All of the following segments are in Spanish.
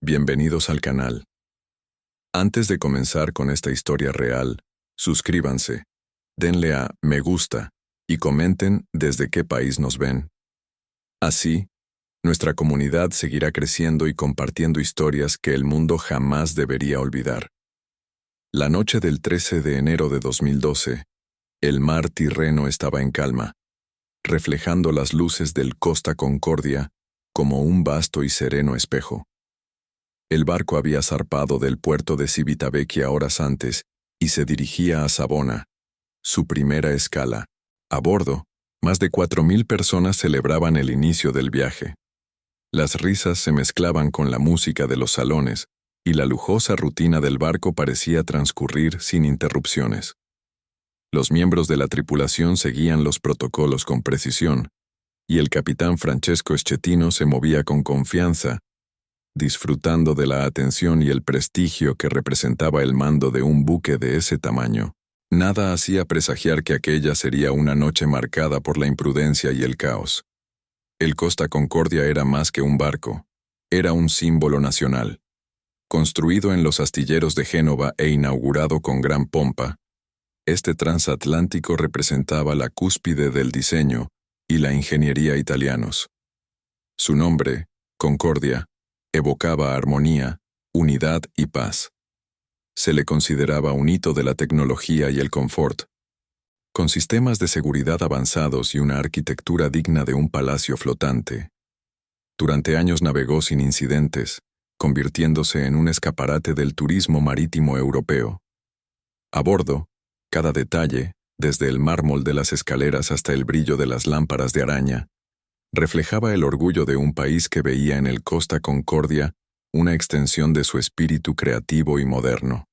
Bienvenidos al canal. Antes de comenzar con esta historia real, suscríbanse, denle a me gusta y comenten desde qué país nos ven. Así, nuestra comunidad seguirá creciendo y compartiendo historias que el mundo jamás debería olvidar. La noche del 13 de enero de 2012, el mar Tirreno estaba en calma, reflejando las luces del Costa Concordia como un vasto y sereno espejo. El barco había zarpado del puerto de Civitavecchia horas antes y se dirigía a Savona, su primera escala. A bordo, más de 4.000 personas celebraban el inicio del viaje. Las risas se mezclaban con la música de los salones y la lujosa rutina del barco parecía transcurrir sin interrupciones. Los miembros de la tripulación seguían los protocolos con precisión, y el capitán Francesco Schettino se movía con confianza, disfrutando de la atención y el prestigio que representaba el mando de un buque de ese tamaño. Nada hacía presagiar que aquella sería una noche marcada por la imprudencia y el caos. El Costa Concordia era más que un barco, era un símbolo nacional. Construido en los astilleros de Génova e inaugurado con gran pompa, este transatlántico representaba la cúspide del diseño y la ingeniería italianos. Su nombre, Concordia, evocaba armonía, unidad y paz. Se le consideraba un hito de la tecnología y el confort, con sistemas de seguridad avanzados y una arquitectura digna de un palacio flotante. Durante años navegó sin incidentes, convirtiéndose en un escaparate del turismo marítimo europeo. A bordo, cada detalle, desde el mármol de las escaleras hasta el brillo de las lámparas de araña, reflejaba el orgullo de un país que veía en el Costa Concordia una extensión de su espíritu creativo y moderno.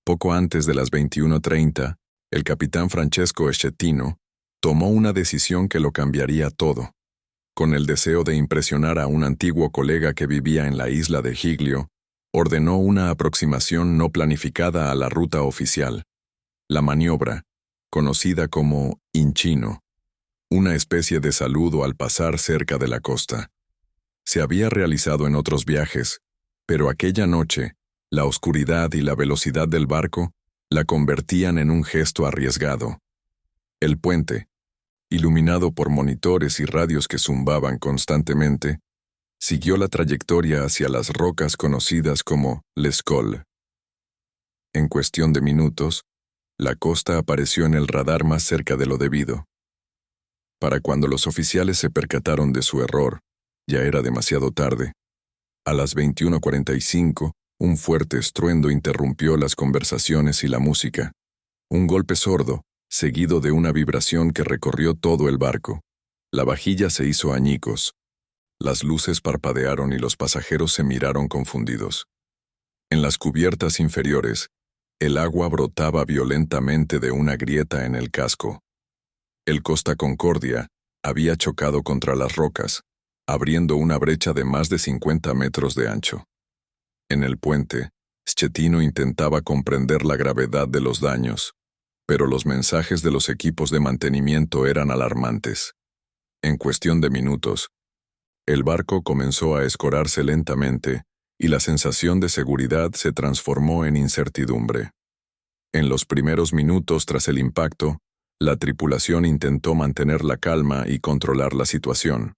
Poco antes de las 21:30, el capitán Francesco Schettino tomó una decisión que lo cambiaría todo. Con el deseo de impresionar a un antiguo colega que vivía en la isla de Giglio, ordenó una aproximación no planificada a la ruta oficial. La maniobra, conocida como Incino, una especie de saludo al pasar cerca de la costa. Se había realizado en otros viajes, pero aquella noche, la oscuridad y la velocidad del barco la convertían en un gesto arriesgado. El puente, iluminado por monitores y radios que zumbaban constantemente, siguió la trayectoria hacia las rocas conocidas como Les Cols. En cuestión de minutos, la costa apareció en el radar más cerca de lo debido. Para cuando los oficiales se percataron de su error, ya era demasiado tarde. A las 21:45, un fuerte estruendo interrumpió las conversaciones y la música. Un golpe sordo, seguido de una vibración que recorrió todo el barco. La vajilla se hizo añicos. Las luces parpadearon y los pasajeros se miraron confundidos. En las cubiertas inferiores, el agua brotaba violentamente de una grieta en el casco. El Costa Concordia había chocado contra las rocas, abriendo una brecha de más de 50 metros de ancho. En el puente, Schettino intentaba comprender la gravedad de los daños, pero los mensajes de los equipos de mantenimiento eran alarmantes. En cuestión de minutos, el barco comenzó a escorarse lentamente y la sensación de seguridad se transformó en incertidumbre. En los primeros minutos tras el impacto, la tripulación intentó mantener la calma y controlar la situación.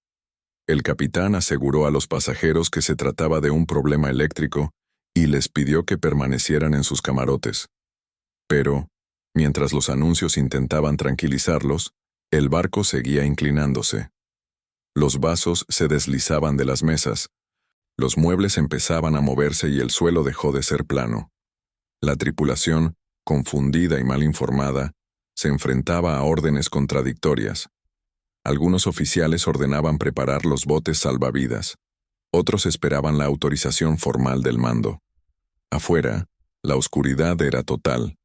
El capitán aseguró a los pasajeros que se trataba de un problema eléctrico y les pidió que permanecieran en sus camarotes. Pero, mientras los anuncios intentaban tranquilizarlos, el barco seguía inclinándose. Los vasos se deslizaban de las mesas, los muebles empezaban a moverse y el suelo dejó de ser plano. La tripulación, confundida y mal informada, se enfrentaba a órdenes contradictorias. Algunos oficiales ordenaban preparar los botes salvavidas. Otros esperaban la autorización formal del mando. Afuera, la oscuridad era total.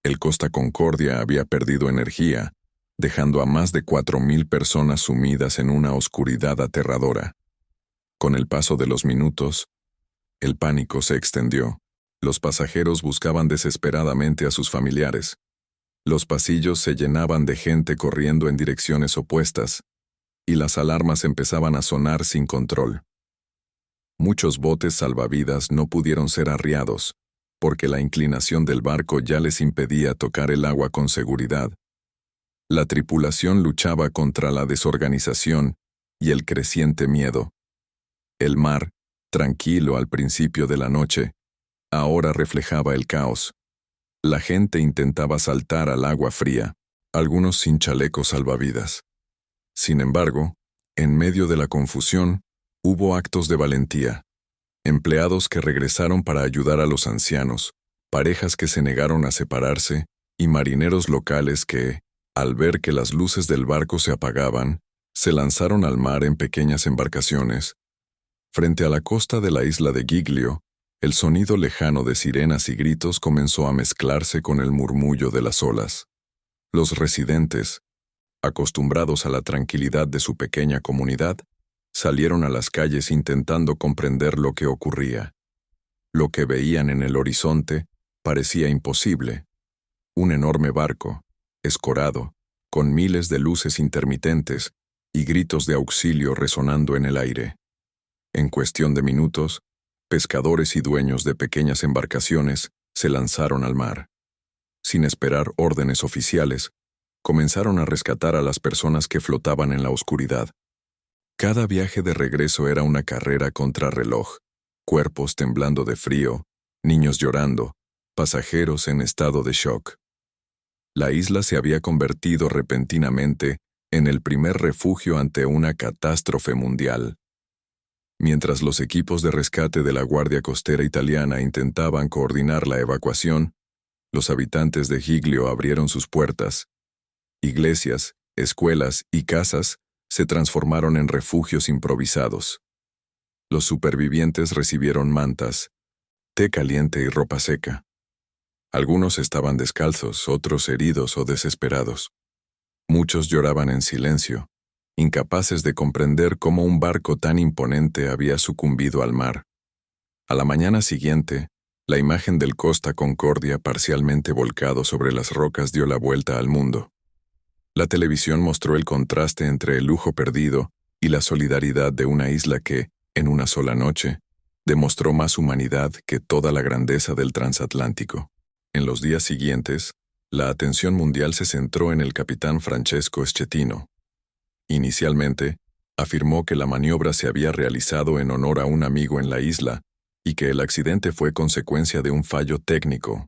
El Costa Concordia había perdido energía, dejando a más de 4.000 personas sumidas en una oscuridad aterradora. Con el paso de los minutos, el pánico se extendió. Los pasajeros buscaban desesperadamente a sus familiares. Los pasillos se llenaban de gente corriendo en direcciones opuestas, y las alarmas empezaban a sonar sin control. Muchos botes salvavidas no pudieron ser arriados, porque la inclinación del barco ya les impedía tocar el agua con seguridad. La tripulación luchaba contra la desorganización y el creciente miedo. El mar, tranquilo al principio de la noche, ahora reflejaba el caos. La gente intentaba saltar al agua fría, algunos sin chalecos salvavidas. Sin embargo, en medio de la confusión, hubo actos de valentía. Empleados que regresaron para ayudar a los ancianos, parejas que se negaron a separarse, y marineros locales que, al ver que las luces del barco se apagaban, se lanzaron al mar en pequeñas embarcaciones. Frente a la costa de la isla de Giglio, el sonido lejano de sirenas y gritos comenzó a mezclarse con el murmullo de las olas. Los residentes, acostumbrados a la tranquilidad de su pequeña comunidad, salieron a las calles intentando comprender lo que ocurría. Lo que veían en el horizonte parecía imposible. Un enorme barco, escorado, con miles de luces intermitentes y gritos de auxilio resonando en el aire. En cuestión de minutos, pescadores y dueños de pequeñas embarcaciones se lanzaron al mar. Sin esperar órdenes oficiales, comenzaron a rescatar a las personas que flotaban en la oscuridad. Cada viaje de regreso era una carrera contra reloj, cuerpos temblando de frío, niños llorando, pasajeros en estado de shock. La isla se había convertido repentinamente en el primer refugio ante una catástrofe mundial. Mientras los equipos de rescate de la Guardia Costera italiana intentaban coordinar la evacuación, los habitantes de Giglio abrieron sus puertas. Iglesias, escuelas y casas se transformaron en refugios improvisados. Los supervivientes recibieron mantas, té caliente y ropa seca. Algunos estaban descalzos, otros heridos o desesperados. Muchos lloraban en silencio, incapaces de comprender cómo un barco tan imponente había sucumbido al mar. A la mañana siguiente, la imagen del Costa Concordia parcialmente volcado sobre las rocas dio la vuelta al mundo. La televisión mostró el contraste entre el lujo perdido y la solidaridad de una isla que, en una sola noche, demostró más humanidad que toda la grandeza del transatlántico. En los días siguientes, la atención mundial se centró en el capitán Francesco Schettino. Inicialmente, afirmó que la maniobra se había realizado en honor a un amigo en la isla y que el accidente fue consecuencia de un fallo técnico.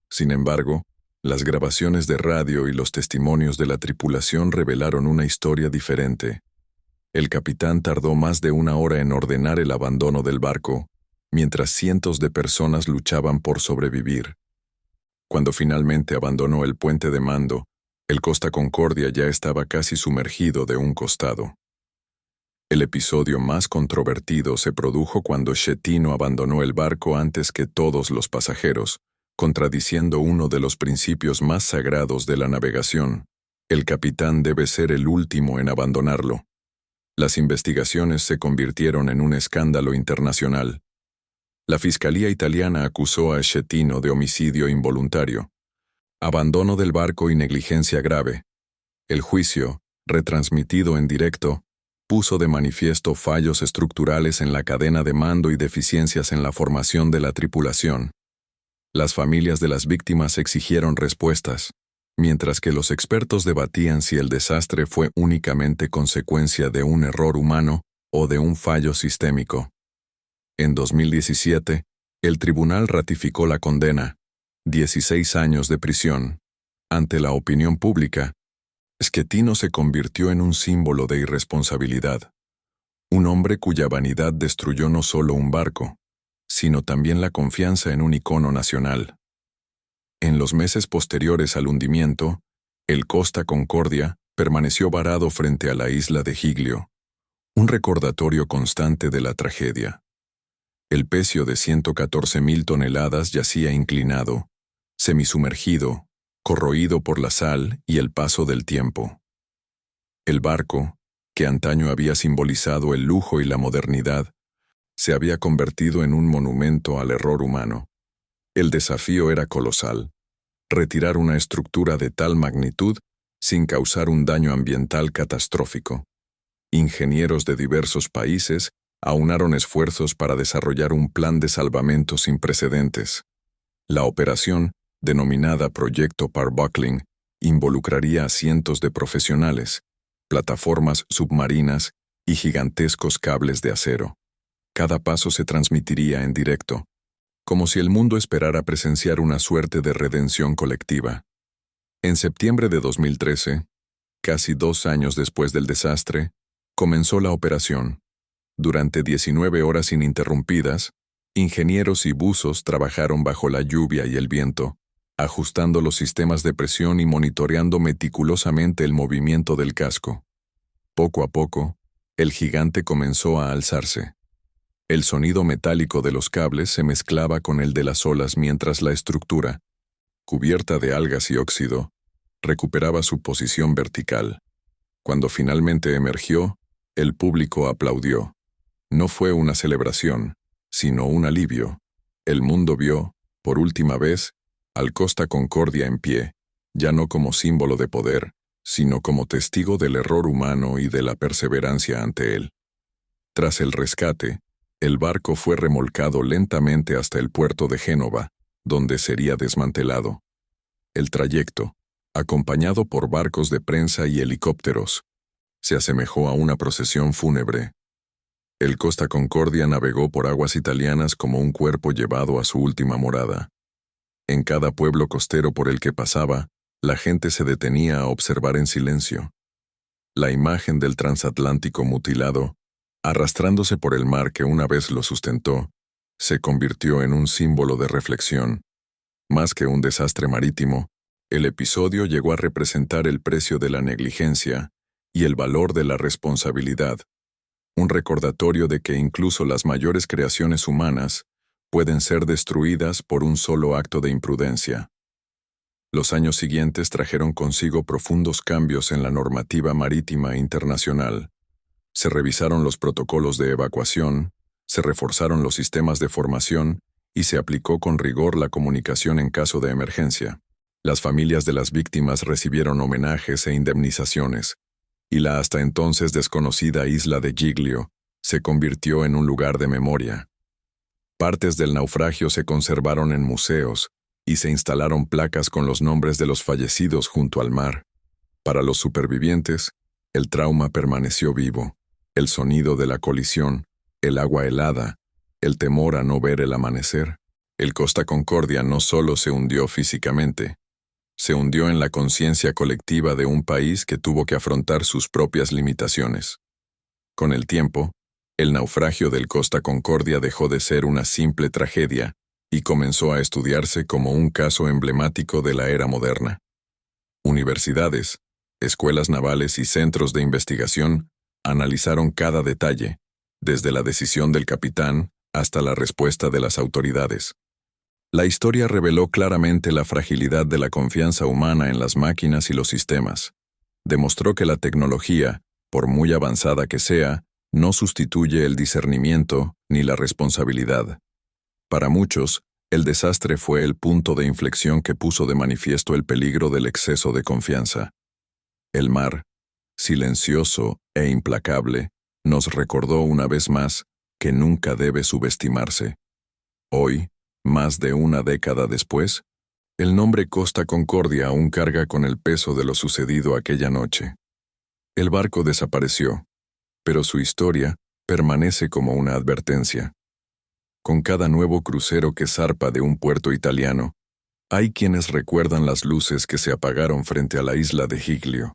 Sin embargo, las grabaciones de radio y los testimonios de la tripulación revelaron una historia diferente. El capitán tardó más de una hora en ordenar el abandono del barco, mientras cientos de personas luchaban por sobrevivir. Cuando finalmente abandonó el puente de mando, el Costa Concordia ya estaba casi sumergido de un costado. El episodio más controvertido se produjo cuando Schettino abandonó el barco antes que todos los pasajeros, contradiciendo uno de los principios más sagrados de la navegación. El capitán debe ser el último en abandonarlo. Las investigaciones se convirtieron en un escándalo internacional. La Fiscalía italiana acusó a Schettino de homicidio involuntario, abandono del barco y negligencia grave. El juicio, retransmitido en directo, puso de manifiesto fallos estructurales en la cadena de mando y deficiencias en la formación de la tripulación. Las familias de las víctimas exigieron respuestas, mientras que los expertos debatían si el desastre fue únicamente consecuencia de un error humano o de un fallo sistémico. En 2017, el tribunal ratificó la condena, 16 años de prisión. Ante la opinión pública, Schettino se convirtió en un símbolo de irresponsabilidad, un hombre cuya vanidad destruyó no solo un barco, sino también la confianza en un icono nacional. En los meses posteriores al hundimiento, el Costa Concordia permaneció varado frente a la isla de Giglio, un recordatorio constante de la tragedia. El pecio de 114.000 toneladas yacía inclinado, semisumergido, corroído por la sal y el paso del tiempo. El barco, que antaño había simbolizado el lujo y la modernidad, se había convertido en un monumento al error humano. El desafío era colosal: retirar una estructura de tal magnitud sin causar un daño ambiental catastrófico. Ingenieros de diversos países aunaron esfuerzos para desarrollar un plan de salvamento sin precedentes. La operación, denominada Proyecto Parbuckling, involucraría a cientos de profesionales, plataformas submarinas y gigantescos cables de acero. Cada paso se transmitiría en directo, como si el mundo esperara presenciar una suerte de redención colectiva. En septiembre de 2013, casi 2 años después del desastre, comenzó la operación. Durante 19 horas ininterrumpidas, ingenieros y buzos trabajaron bajo la lluvia y el viento, ajustando los sistemas de presión y monitoreando meticulosamente el movimiento del casco. Poco a poco, el gigante comenzó a alzarse. El sonido metálico de los cables se mezclaba con el de las olas mientras la estructura, cubierta de algas y óxido, recuperaba su posición vertical. Cuando finalmente emergió, el público aplaudió. No fue una celebración, sino un alivio. El mundo vio, por última vez, al Costa Concordia en pie, ya no como símbolo de poder, sino como testigo del error humano y de la perseverancia ante él. Tras el rescate, el barco fue remolcado lentamente hasta el puerto de Génova, donde sería desmantelado. El trayecto, acompañado por barcos de prensa y helicópteros, se asemejó a una procesión fúnebre. El Costa Concordia navegó por aguas italianas como un cuerpo llevado a su última morada. En cada pueblo costero por el que pasaba, la gente se detenía a observar en silencio. La imagen del transatlántico mutilado, arrastrándose por el mar que una vez lo sustentó, se convirtió en un símbolo de reflexión. Más que un desastre marítimo, el episodio llegó a representar el precio de la negligencia y el valor de la responsabilidad, un recordatorio de que incluso las mayores creaciones humanas pueden ser destruidas por un solo acto de imprudencia. Los años siguientes trajeron consigo profundos cambios en la normativa marítima internacional. Se revisaron los protocolos de evacuación, se reforzaron los sistemas de formación y se aplicó con rigor la comunicación en caso de emergencia. Las familias de las víctimas recibieron homenajes e indemnizaciones, y la hasta entonces desconocida isla de Giglio se convirtió en un lugar de memoria. Partes del naufragio se conservaron en museos y se instalaron placas con los nombres de los fallecidos junto al mar. Para los supervivientes, el trauma permaneció vivo. El sonido de la colisión, el agua helada, el temor a no ver el amanecer. El Costa Concordia no solo se hundió físicamente, se hundió en la conciencia colectiva de un país que tuvo que afrontar sus propias limitaciones. Con el tiempo, el naufragio del Costa Concordia dejó de ser una simple tragedia y comenzó a estudiarse como un caso emblemático de la era moderna. Universidades, escuelas navales y centros de investigación analizaron cada detalle, desde la decisión del capitán hasta la respuesta de las autoridades. La historia reveló claramente la fragilidad de la confianza humana en las máquinas y los sistemas. Demostró que la tecnología, por muy avanzada que sea, no sustituye el discernimiento ni la responsabilidad. Para muchos, el desastre fue el punto de inflexión que puso de manifiesto el peligro del exceso de confianza. El mar, silencioso e implacable, nos recordó una vez más que nunca debe subestimarse. Hoy, más de una década después, el nombre Costa Concordia aún carga con el peso de lo sucedido aquella noche. El barco desapareció, pero su historia permanece como una advertencia. Con cada nuevo crucero que zarpa de un puerto italiano, hay quienes recuerdan las luces que se apagaron frente a la isla de Giglio.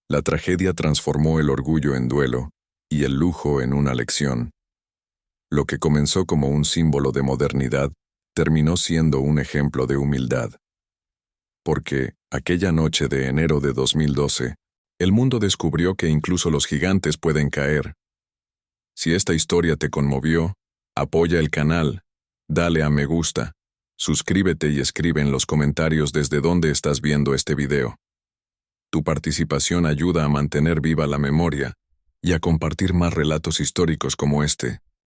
La tragedia transformó el orgullo en duelo y el lujo en una lección. Lo que comenzó como un símbolo de modernidad terminó siendo un ejemplo de humildad. Porque, aquella noche de enero de 2012, el mundo descubrió que incluso los gigantes pueden caer. Si esta historia te conmovió, apoya el canal, dale a me gusta, suscríbete y escribe en los comentarios desde dónde estás viendo este video. Tu participación ayuda a mantener viva la memoria y a compartir más relatos históricos como este.